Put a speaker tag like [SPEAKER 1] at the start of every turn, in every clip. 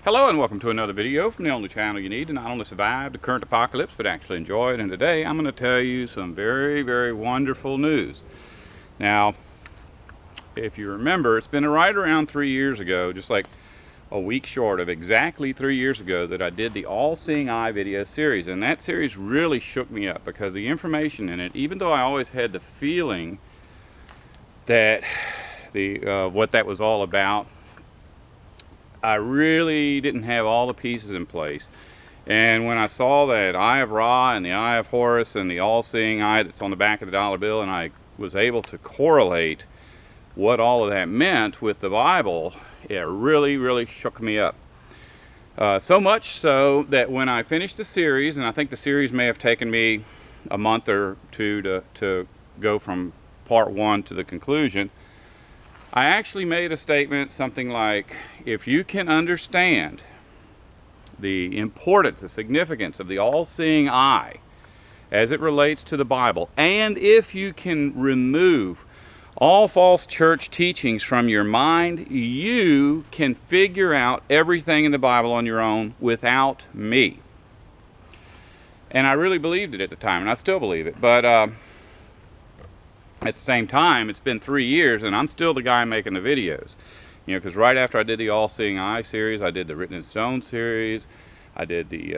[SPEAKER 1] Hello and welcome to another video from the only channel you need to not only survive the current apocalypse but actually enjoy it. And today I'm going to tell you some very wonderful news. Now, if you remember, it's been right around 3 years ago, just like a week short of exactly 3 years ago, that I did the All-Seeing Eye video series. And that series really shook me up because the information in it, even though I always had the feeling that what that was all about, I really didn't have all the pieces in place. And when I saw that Eye of Ra and the Eye of Horus and the all-seeing eye that's on the back of the dollar bill, and I was able to correlate what all of that meant with the Bible, it really shook me up. So much so that when I finished the series, and I think the series may have taken me a month or two to go from part one to the conclusion, I actually made a statement something like, if you can understand the importance, the significance of the all-seeing eye as it relates to the Bible, and if you can remove all false church teachings from your mind, you can figure out everything in the Bible on your own without me. And I really believed it at the time, and I still believe it, but at the same time, it's been 3 years and I'm still the guy making the videos. You know, because right after I did the All-Seeing Eye series, I did the Written in Stone series, I did the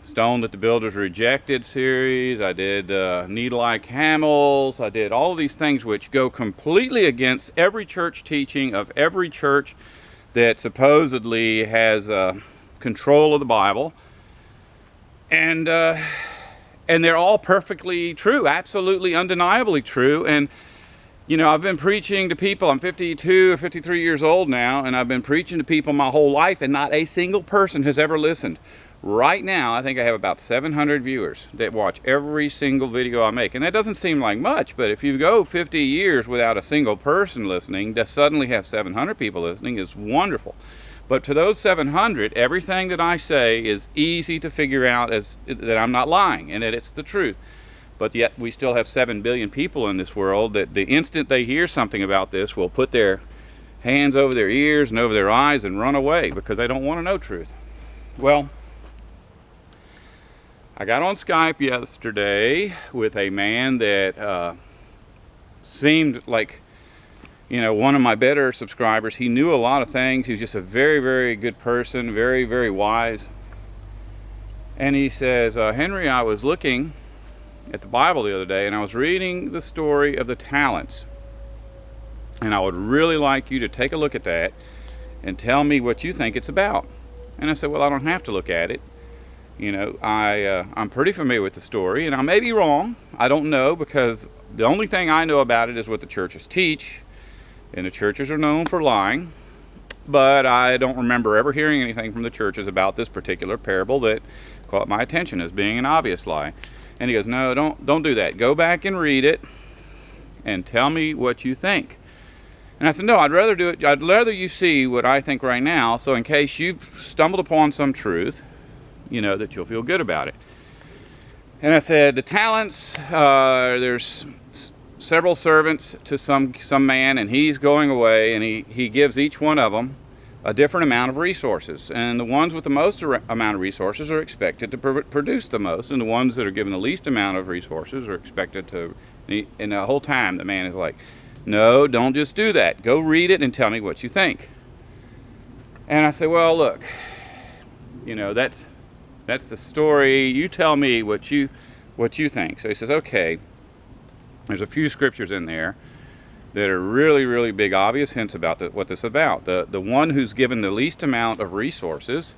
[SPEAKER 1] Stone That the Builders Rejected series, I did Needle-Eye Camels, I did all of these things which go completely against every church teaching of every church that supposedly has control of the Bible. And they're all perfectly true, absolutely undeniably true. And you know, I've been preaching to people, I'm 52 or 53 years old now, and I've been preaching to people my whole life, and not a single person has ever listened. Right now, I think I have about 700 viewers that watch every single video I make. And that doesn't seem like much, but if you go 50 years without a single person listening, to suddenly have 700 people listening is wonderful. But to those 700, everything that I say is easy to figure out as that I'm not lying and that it's the truth. But yet we still have 7 billion people in this world that the instant they hear something about this will put their hands over their ears and over their eyes and run away because they don't want to know truth. Well, I got on Skype yesterday with a man that seemed like, you know, one of my better subscribers. He knew a lot of things. He was just a very good person, very wise. And he says, Henry, I was looking at the Bible the other day and I was reading the story of the talents. And I would really like you to take a look at that and tell me what you think it's about. And I said, well, I don't have to look at it. You know, I'm pretty familiar with the story, and I may be wrong. I don't know, because the only thing I know about it is what the churches teach. And the churches are known for lying, but I don't remember ever hearing anything from the churches about this particular parable that caught my attention as being an obvious lie. And he goes, no, don't do that. Go back and read it and tell me what you think. And I said, no, I'd rather do it. I'd rather you see what I think right now, so in case you've stumbled upon some truth, you know, that you'll feel good about it. And I said, the talents, there's several servants to some man, and he's going away, and he gives each one of them a different amount of resources. And the ones with the most amount of resources are expected to produce the most, and the ones that are given the least amount of resources are expected to. And the whole time the man is like, no, don't just do that. Go read it and tell me what you think. And I said, well, look, you know, that's the story. You tell me what you think. So he says, okay. There's a few scriptures in there that are really big, obvious hints about what this is about. The one who's given the least amount of resources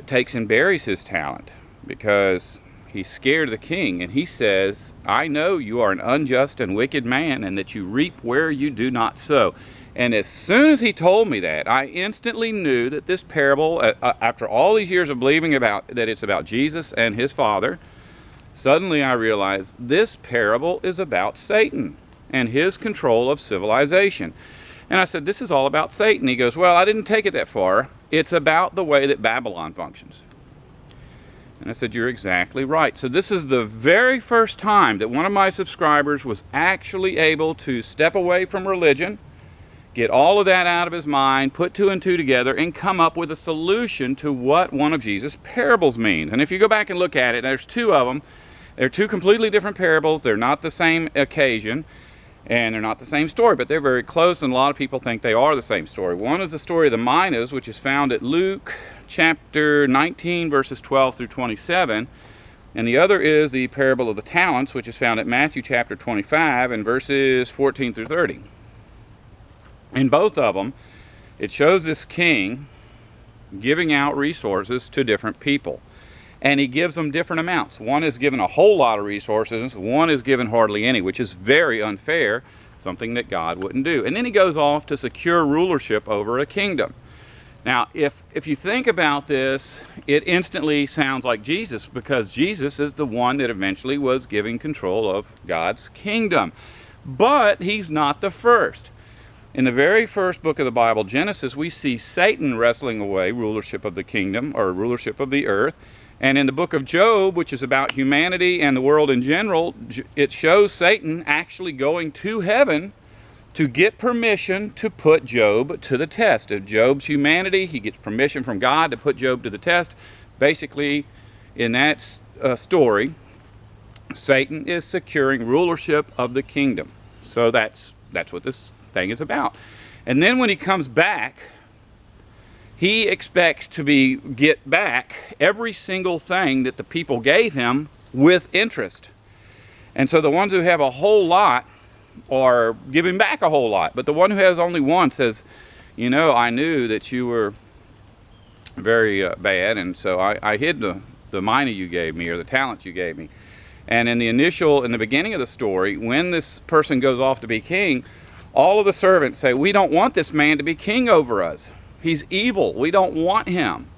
[SPEAKER 1] takes and buries his talent because he's scared of the king. And he says, I know you are an unjust and wicked man, and that you reap where you do not sow. And as soon as he told me that, I instantly knew that this parable, after all these years of believing that it's about Jesus and his Father, suddenly I realized this parable is about Satan and his control of civilization. And I said, this is all about Satan. He goes, well, I didn't take it that far. It's about the way that Babylon functions. And I said, you're exactly right. So this is the very first time that one of my subscribers was actually able to step away from religion, get all of that out of his mind, put two and two together, and come up with a solution to what one of Jesus' parables means. And if you go back and look at it, there's two of them. They're two completely different parables. They're not the same occasion, and they're not the same story, but they're very close, and a lot of people think they are the same story. One is the story of the Minas, which is found at Luke chapter 19, verses 12 through 27, and the other is the parable of the talents, which is found at Matthew chapter 25 and verses 14 through 30. In both of them, it shows this king giving out resources to different people. And he gives them different amounts. One is given a whole lot of resources, one is given hardly any, which is very unfair, something that God wouldn't do. And then he goes off to secure rulership over a kingdom. Now, if you think about this, it instantly sounds like Jesus, because Jesus is the one that eventually was giving control of God's kingdom. But he's not the first. In the very first book of the Bible, Genesis, we see Satan wrestling away rulership of the kingdom, or rulership of the earth. And in the book of Job, which is about humanity and the world in general, it shows Satan actually going to heaven to get permission to put Job to the test. Of Job's humanity, he gets permission from God to put Job to the test. Basically, in that story, Satan is securing rulership of the kingdom. So that's what this thing is about. And then when he comes back, he expects to get back every single thing that the people gave him with interest. And so the ones who have a whole lot are giving back a whole lot. But the one who has only one says, you know, I knew that you were very bad, and so I hid the mina you gave me, or the talent you gave me. And in the beginning of the story, when this person goes off to be king, all of the servants say, we don't want this man to be king over us. He's evil. We don't want him.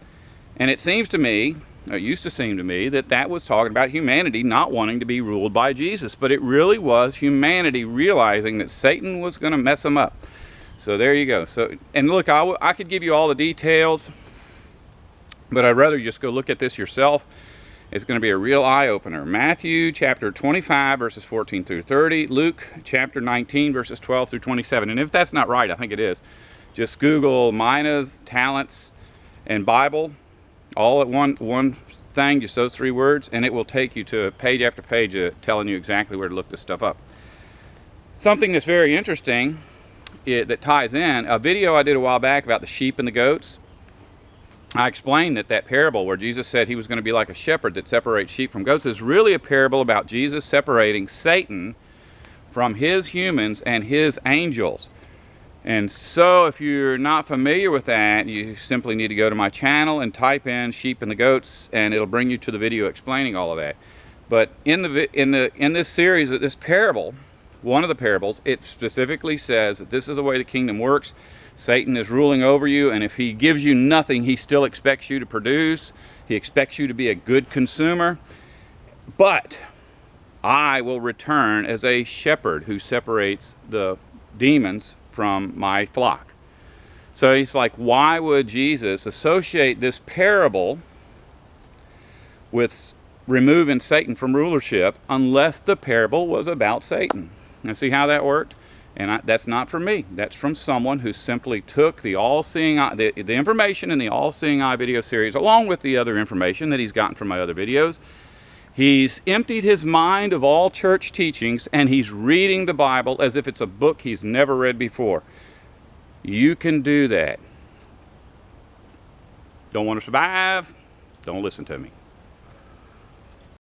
[SPEAKER 1] And it seems to me, or it used to seem to me, that was talking about humanity not wanting to be ruled by Jesus. But it really was humanity realizing that Satan was going to mess them up. So there you go. So, and look, I could give you all the details, but I'd rather just go look at this yourself. It's going to be a real eye-opener. Matthew chapter 25, verses 14 through 30. Luke chapter 19, verses 12 through 27. And if that's not right, I think it is. Just Google Minas, talents, and Bible, all at one thing, just those three words, and it will take you to page after page telling you exactly where to look this stuff up. Something that's very interesting that ties in, a video I did a while back about the sheep and the goats. I explained that parable where Jesus said he was going to be like a shepherd that separates sheep from goats is really a parable about Jesus separating Satan from his humans and his angels. And so if you're not familiar with that, you simply need to go to my channel and type in sheep and the goats, and it'll bring you to the video explaining all of that. But in this series, this parable, one of the parables, it specifically says that this is the way the kingdom works. Satan is ruling over you, and if he gives you nothing, he still expects you to produce. He expects you to be a good consumer. But I will return as a shepherd who separates the demons from my flock. So he's like, why would Jesus associate this parable with removing Satan from rulership unless the parable was about Satan? Now see how that worked? And that's not from me. That's from someone who simply took the all-seeing eye, the information in the all-seeing eye video series, along with the other information that he's gotten from my other videos. He's emptied his mind of all church teachings, and he's reading the Bible as if it's a book he's never read before. You can do that. Don't want to survive? Don't listen to me.